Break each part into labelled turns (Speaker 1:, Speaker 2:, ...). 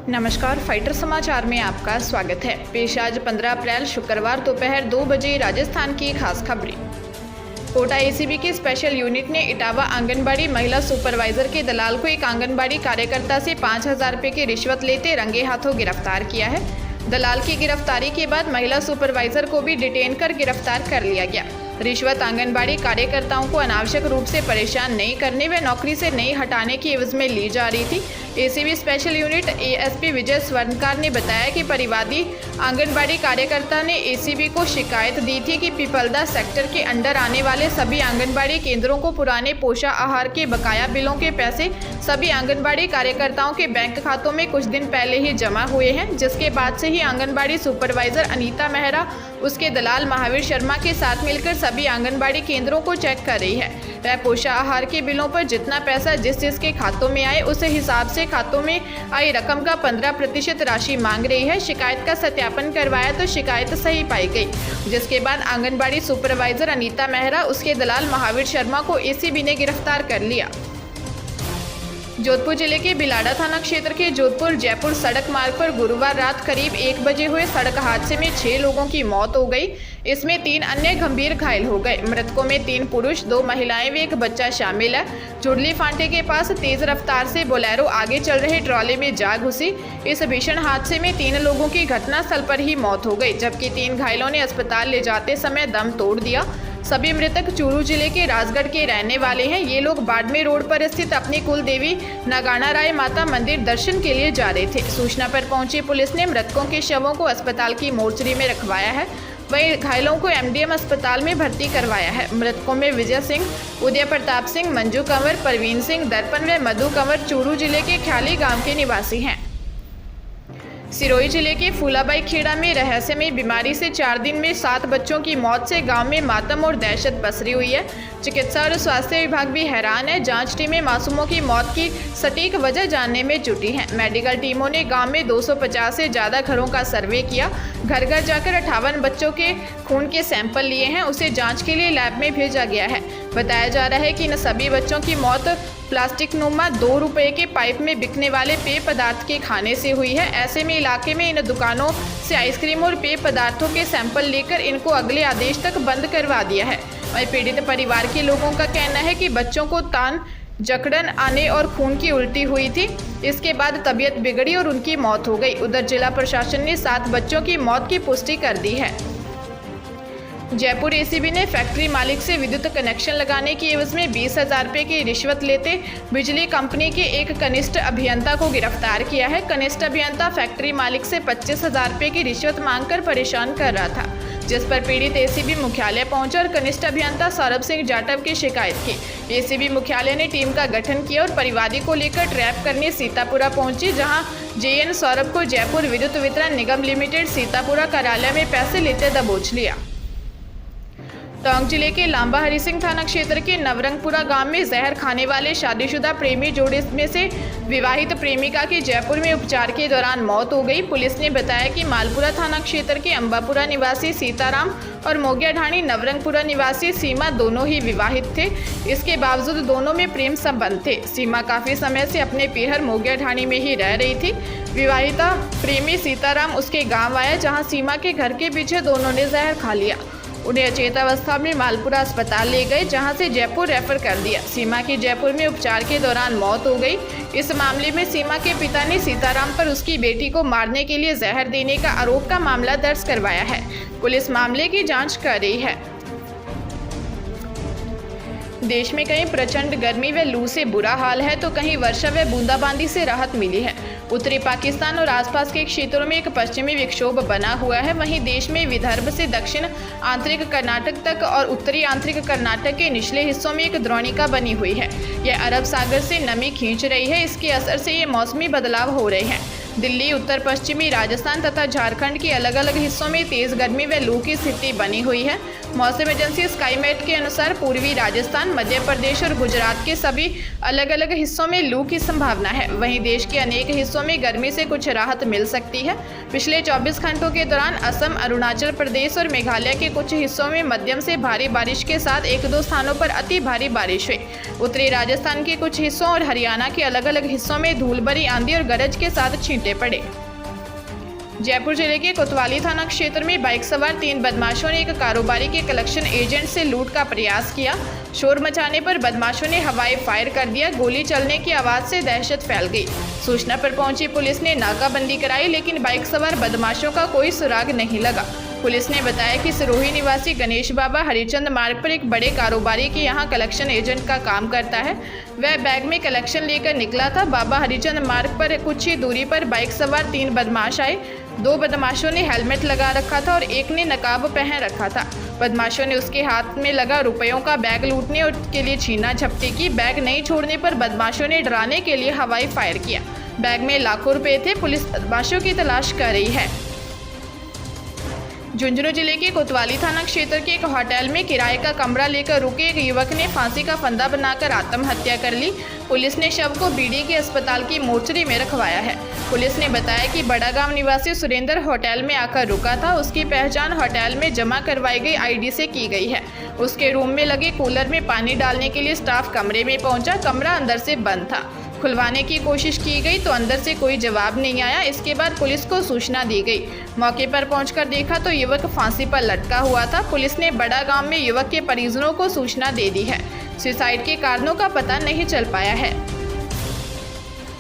Speaker 1: नमस्कार, फाइटर समाचार में आपका स्वागत है। पेश आज 15 अप्रैल शुक्रवार दोपहर 2 बजे राजस्थान की खास खबरें। कोटा एसीबी की स्पेशल यूनिट ने इटावा आंगनबाड़ी महिला सुपरवाइजर के दलाल को एक आंगनबाड़ी कार्यकर्ता से 5,000 रुपये की रिश्वत लेते रंगे हाथों गिरफ्तार किया है। दलाल की गिरफ्तारी के बाद महिला सुपरवाइजर को भी डिटेन कर गिरफ्तार कर लिया गया। रिश्वत आंगनबाड़ी कार्यकर्ताओं को अनावश्यक रूप से परेशान नहीं करने व नौकरी से नहीं हटाने की एवज में ली जा रही थी। एसीबी स्पेशल यूनिट एएसपी विजय स्वर्णकार ने बताया कि परिवादी आंगनबाड़ी कार्यकर्ता ने एसीबी को शिकायत दी थी कि पिपलदा सेक्टर के अंडर आने वाले सभी आंगनबाड़ी केंद्रों को पुराने पोषा आहार के बकाया बिलों के पैसे सभी आंगनबाड़ी कार्यकर्ताओं के बैंक खातों में कुछ दिन पहले ही जमा हुए हैं, जिसके बाद से ही आंगनबाड़ी सुपरवाइजर अनीता मेहरा उसके दलाल महावीर शर्मा के साथ मिलकर सभी आंगनबाड़ी केंद्रों को चेक कर रही है। वह पोषा आहार के बिलों पर जितना पैसा जिस जिसके खातों में आए उस हिसाब से खातों में आई रकम का 15% राशि मांग रही है। शिकायत का सत्यापन करवाया तो शिकायत सही पाई गई, जिसके बाद आंगनबाड़ी सुपरवाइजर अनीता मेहरा उसके दलाल महावीर शर्मा को एसीबी ने गिरफ्तार कर लिया। जोधपुर जिले के बिलाड़ा थाना क्षेत्र के जोधपुर जयपुर सड़क मार्ग पर गुरुवार रात करीब 1 बजे हुए सड़क हादसे में 6 लोगों की मौत हो गई। इसमें 3 अन्य गंभीर घायल हो गए। मृतकों में 3 पुरुष, 2 महिलाएं व 1 बच्चा शामिल है। चुरली फांटे के पास तेज रफ्तार से बोलेरो आगे चल रहे ट्रॉले में जा घुसी। इस भीषण हादसे में 3 लोगों की घटनास्थल पर ही मौत हो गई, जबकि 3 घायलों ने अस्पताल ले जाते समय दम तोड़ दिया। सभी मृतक चूरू जिले के राजगढ़ के रहने वाले हैं। ये लोग बाड़मेर रोड पर स्थित अपनी कुल देवी नागाना राय माता मंदिर दर्शन के लिए जा रहे थे। सूचना पर पहुंची पुलिस ने मृतकों के शवों को अस्पताल की मोर्चरी में रखवाया है। वहीं घायलों को एमडीएम अस्पताल में भर्ती करवाया है। मृतकों में विजय सिंह, उदय प्रताप सिंह, मंजू कंवर, परवीन सिंह दर्पण व मधु कंवर चूरू जिले के ख्याली गाँव के निवासी हैं। सिरोही जिले के फूलाबाई खेड़ा में रहस्यमय बीमारी से 4 दिन में 7 बच्चों की मौत से गांव में मातम और दहशत पसरी हुई है। चिकित्सा और स्वास्थ्य विभाग भी हैरान है। जांच टीमें मासूमों की मौत की सटीक वजह जानने में जुटी हैं। मेडिकल टीमों ने गांव में 250 से ज़्यादा घरों का सर्वे किया। घर घर जाकर 58 बच्चों के खून के सैंपल लिए हैं। उसे जाँच के लिए लैब में भेजा गया है। बताया जा रहा है कि इन सभी बच्चों की मौत प्लास्टिक नुमा 2 रुपये के पाइप में बिकने वाले पेय पदार्थ के खाने से हुई है। ऐसे में इलाके में इन दुकानों से आइसक्रीम और पेय पदार्थों के सैंपल लेकर इनको अगले आदेश तक बंद करवा दिया है। वहीं पीड़ित परिवार के लोगों का कहना है कि बच्चों को तान जकड़न आने और खून की उल्टी हुई थी। इसके बाद तबीयत बिगड़ी और उनकी मौत हो गई। उधर जिला प्रशासन ने 7 बच्चों की मौत की पुष्टि कर दी है। जयपुर एसीबी ने फैक्ट्री मालिक से विद्युत कनेक्शन लगाने की एवज में 20,000 रुपये की रिश्वत लेते बिजली कंपनी के एक कनिष्ठ अभियंता को गिरफ्तार किया है। कनिष्ठ अभियंता फैक्ट्री मालिक से 25,000 रुपये की रिश्वत मांगकर परेशान कर रहा था, जिस पर पीड़ित एसीबी मुख्यालय पहुंचा और कनिष्ठ अभियंता सौरभ सिंह जाटव की शिकायत की। एसीबी मुख्यालय ने टीम का गठन किया और परिवादी को लेकर ट्रैप करने सीतापुरा पहुंची, जहां जेएन सौरभ को जयपुर विद्युत वितरण निगम लिमिटेड सीतापुरा कार्यालय में पैसे लेते दबोच लिया। टोंक जिले के लांबा हरि सिंह थाना क्षेत्र के नवरंगपुरा गांव में जहर खाने वाले शादीशुदा प्रेमी जोड़े में से विवाहित प्रेमिका की जयपुर में उपचार के दौरान मौत हो गई। पुलिस ने बताया कि मालपुरा थाना क्षेत्र के अंबापुरा निवासी सीताराम और मोगिया ढाणी नवरंगपुरा निवासी सीमा दोनों ही विवाहित थे। इसके बावजूद दोनों में प्रेम संबंध थे। सीमा काफी समय से अपने पीहर मोगिया ढाणी में ही रह रही थी। विवाहिता प्रेमी सीताराम उसके गाँव आया, जहाँ सीमा के घर के पीछे दोनों ने जहर खा लिया। उन्हें अचेतावस्था में मालपुरा अस्पताल ले गए, जहां से जयपुर रेफर कर दिया। सीमा की जयपुर में उपचार के दौरान मौत हो गई। इस मामले में सीमा के पिता ने सीताराम पर उसकी बेटी को मारने के लिए जहर देने का आरोप का मामला दर्ज करवाया है। पुलिस मामले की जांच कर रही है। देश में कहीं प्रचंड गर्मी व लू से बुरा हाल है तो कहीं वर्षा व बूंदाबांदी से राहत मिली है। उत्तरी पाकिस्तान और आसपास के क्षेत्रों में एक पश्चिमी विक्षोभ बना हुआ है। वहीं देश में विदर्भ से दक्षिण आंतरिक कर्नाटक तक और उत्तरी आंतरिक कर्नाटक के निचले हिस्सों में एक द्रोणिका बनी हुई है। यह अरब सागर से नमी खींच रही है। इसके असर से ये मौसमी बदलाव हो रहे हैं। दिल्ली, उत्तर पश्चिमी राजस्थान तथा झारखंड के अलग अलग हिस्सों में तेज गर्मी व लू की स्थिति बनी हुई है। मौसम एजेंसी स्काईमेट के अनुसार पूर्वी राजस्थान, मध्य प्रदेश और गुजरात के सभी अलग अलग हिस्सों में लू की संभावना है। वहीं देश के अनेक हिस्सों में गर्मी से कुछ राहत मिल सकती है। पिछले 24 घंटों के दौरान असम, अरुणाचल प्रदेश और मेघालय के कुछ हिस्सों में मध्यम से भारी बारिश के साथ 1-2 स्थानों पर अति भारी बारिश हुई। उत्तरी राजस्थान के कुछ हिस्सों और हरियाणा के अलग अलग हिस्सों में धूल भरी आंधी और गरज के साथ छींटे छूटे पड़े। जयपुर जिले के कोतवाली थाना क्षेत्र में बाइक सवार 3 बदमाशों ने एक कारोबारी के कलेक्शन एजेंट से लूट का प्रयास किया। शोर मचाने पर बदमाशों ने हवाई फायर कर दिया। गोली चलने की आवाज से दहशत फैल गई। सूचना पर पहुंची पुलिस ने नाकाबंदी कराई, लेकिन बाइक सवार बदमाशों का कोई सुराग नहीं लगा। पुलिस ने बताया कि सिरोही निवासी गणेश बाबा हरिचंद मार्ग पर एक बड़े कारोबारी के यहां कलेक्शन एजेंट का काम करता है। वह बैग में कलेक्शन लेकर निकला था। बाबा हरिचंद मार्ग पर कुछ ही दूरी पर बाइक सवार 3 बदमाश आए। 2 बदमाशों ने हेलमेट लगा रखा था और एक ने नकाब पहन रखा था। बदमाशों ने उसके हाथ में लगा रुपयों का बैग लूटने और के लिए छीना झपटी की। बैग नहीं छोड़ने पर बदमाशों ने डराने के लिए हवाई फायर किया। बैग में लाखों रुपए थे। पुलिस बदमाशों की तलाश कर रही है। झुंझुनू जिले के कोतवाली थाना क्षेत्र के एक होटल में किराए का कमरा लेकर रुके एक युवक ने फांसी का फंदा बनाकर आत्महत्या कर ली। पुलिस ने शव को बीडी के अस्पताल की मोर्चरी में रखवाया है। पुलिस ने बताया कि बड़ागांव निवासी सुरेंद्र होटल में आकर रुका था। उसकी पहचान होटल में जमा करवाई गई आईडी से की गई है। उसके रूम में लगे कूलर में पानी डालने के लिए स्टाफ कमरे में पहुंचा। कमरा अंदर से बंद था। खुलवाने की कोशिश की गई तो अंदर से कोई जवाब नहीं आया। इसके बाद पुलिस को सूचना दी गई। मौके पर पहुंचकर देखा तो युवक फांसी पर लटका हुआ था। पुलिस ने बड़ागांव में युवक के परिजनों को सूचना दे दी है। सुसाइड के कारणों का पता नहीं चल पाया है।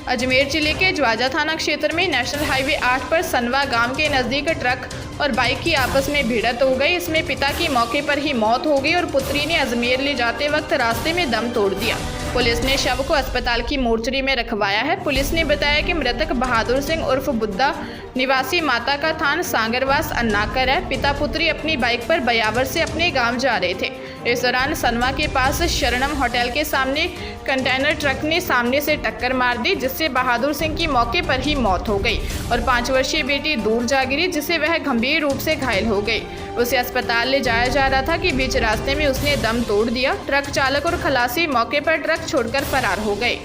Speaker 1: अजमेर जिले के ज्वाजा थाना क्षेत्र में नेशनल हाईवे 8 पर सनवा गांव के नजदीक ट्रक और बाइक की आपस में भिड़ंत हो गई। इसमें पिता की मौके पर ही मौत हो गई और पुत्री ने अजमेर ले जाते वक्त रास्ते में दम तोड़ दिया। पुलिस ने शव को अस्पताल की मोर्चरी में रखवाया है। पुलिस ने बताया कि मृतक बहादुर सिंह उर्फ बुद्धा निवासी माता का थान सांगरवास अन्नाकर है। पिता पुत्री अपनी बाइक पर बयावर से अपने गांव जा रहे थे। इस दौरान सनवा के पास शरणम होटल के सामने कंटेनर ट्रक ने सामने से टक्कर मार दी, जिससे बहादुर सिंह की मौके पर ही मौत हो गई और 5 वर्षीय बेटी दूर जा गिरी, जिससे वह गंभीर रूप से घायल हो गई। उसे अस्पताल ले जाया जा रहा था कि बीच रास्ते में उसने दम तोड़ दिया। ट्रक चालक और खलासी मौके पर ट्रक छोड़कर फरार हो गए।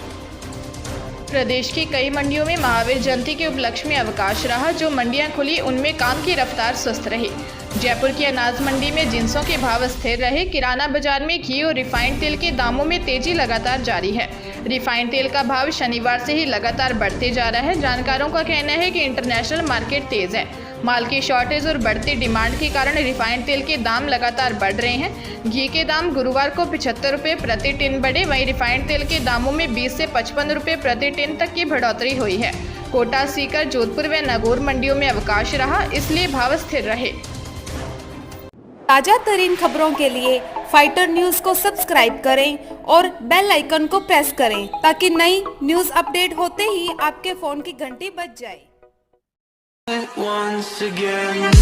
Speaker 1: प्रदेश की कई मंडियों में महावीर जयंती के उपलक्ष्य में अवकाश रहा। जो मंडियां खुली उनमें काम की रफ्तार सुस्त रही। जयपुर की अनाज मंडी में जिंसों के भाव स्थिर रहे। किराना बाजार में घी और रिफाइंड तेल के दामों में तेजी लगातार जारी है। रिफाइंड तेल का भाव शनिवार से ही लगातार बढ़ते जा रहा है। जानकारों का कहना है कि इंटरनेशनल मार्केट तेज है। माल की शॉर्टेज और बढ़ती डिमांड के कारण रिफाइंड तेल के दाम लगातार बढ़ रहे हैं। घी के दाम गुरुवार को 75 रुपये प्रति टिन बढ़े। वहीं रिफाइंड तेल के दामों में 20 से 55 रुपये प्रति टिन तक की बढ़ोतरी हुई है। कोटा, सीकर, जोधपुर व नागौर मंडियों में अवकाश रहा, इसलिए भाव स्थिर रहे।
Speaker 2: ताजा तरीन खबरों के लिए फाइटर न्यूज को सब्सक्राइब करें और बेल आइकन को प्रेस करें ताकि नई न्यूज अपडेट होते ही आपके फोन की घंटी बज जाए।
Speaker 3: Once again